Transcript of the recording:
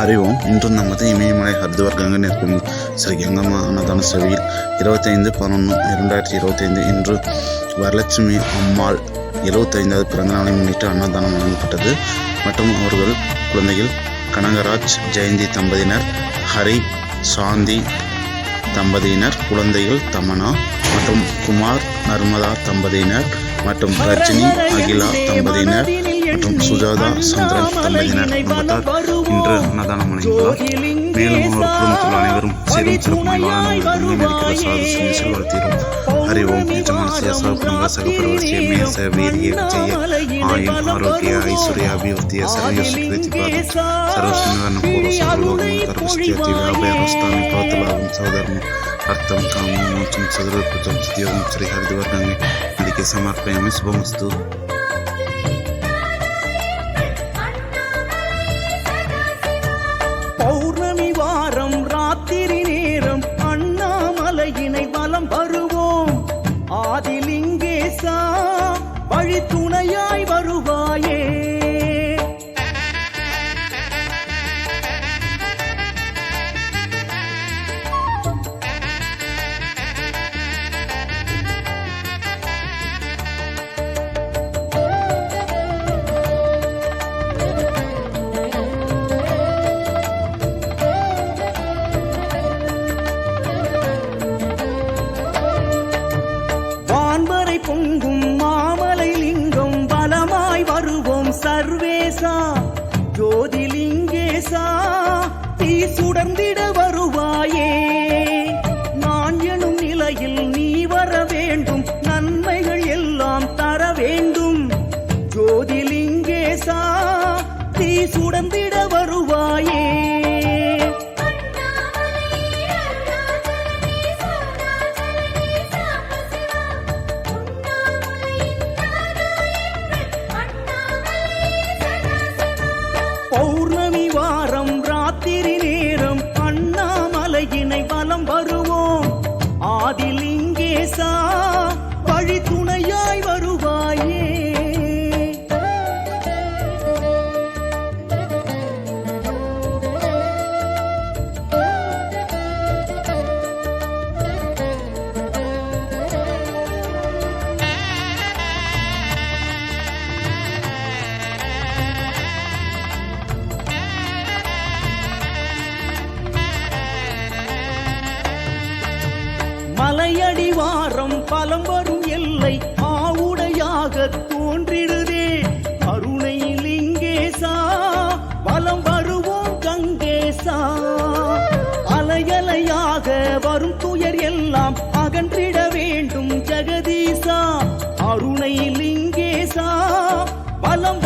அறிவோம். இன்று நமது இமயமலை ஹரித்வார் கங்கை நீர் ஸ்ரீ கங்கம்மா அன்னதான சேவையில் 25/11/2025 இன்று வரலட்சுமி அம்மாள் 75வது பிறந்தநாளை முன்னிட்டு அன்னதானம் வழங்கப்பட்டது. மற்றும் அவர்கள் குழந்தைகள் கனகராஜ் ஜெயந்தி தம்பதியினர், ஹரி சாந்தி தம்பதியினர், குழந்தைகள் தமனா மற்றும் குமார் நர்மதா தம்பதியினர் மற்றும் ரஜினி அகிலா தம்பதியினர் மற்றும் சுஜாதா சந்திரன் தம்பதியினர் குடும்பத்தார் இன்று அன்னதானம் வழங்கியுள்ளார். மேலும் அவர் குடும்பத்தில் அனைவரும் சீரும் சிறப்புமாய் வளர்த்தீரும். அறிவோம் ಯಜಮಾನಸ್ಯ ಕುಟುಂಬ ಸಹಪರಿವರ್ತಿಯ ಮೇ ವೀರ್ಯ ವಿಜಯ ಆಯುಂ ಆರೋಗ್ಯ ಐಶ್ವರ್ಯ ಅಭಿವೃದ್ಧಿಯ ಸರ್ವ ಸುಕೃತಿ ಸರ್ವಸ್ವನ ಪೂರ್ವ ಸರ್ವೋಗರ್ಭಸ್ಥಿತಿ ವ್ಯಾಪಾರಸ್ಥಾನ ಪ್ರವರ್ತಲಾಭಂ ಸಹಧರ್ಮ ಅರ್ಥಂ ಕಾಮಂ ಮೋಕ್ಷಂ ಸದೃಢಂ ಸದ್ಯೋಗಂ ಶ್ರೀ ಹರಿದ್ವಾರ್ ಗಂಗೆ ನದಿಗೆ ಸಮರ್ಪಯಾಮಿ. ಶುಭಮಸ್ತು. பௌர்ணமி வாரம் ராத்திரி நேரம் அண்ணாமலையினை வலம் வருவோம். ஆதிலிங்கேசா வழி துணையாய் வருவாயே. பொங்கும் மாமலை லிங்கம் பலமாய் வருவோம் சர்வேசா. ஜோதிலிங்கேசா தீ சுடர்ந்திட வருவாயே. நான் எனும் நிலையில் நீ வர வேண்டும், நன்மைகள் எல்லாம் தர வேண்டும். ஜோதிலிங்கேசா தீ சுடர்ந்திட வருவாயே. பௌர்ணமி வாரம் ராத்திரி நேரம் அண்ணாமலையினை வலம் வருவோம். ஆதிலிங்கேசா வழி துணையாய் வருவாயே. மலையடிவாரம் பலம் வரும் எல்லை ஆவுடையாக தோன்றிடுதே. அருணைலிங்கேசா பலம் வருவோம் கங்கேசா. அலையலையாக வரும் துயர் எல்லாம் அகன்றிட வேண்டும் ஜெகதீசா. அருணைலிங்கேசா பலம்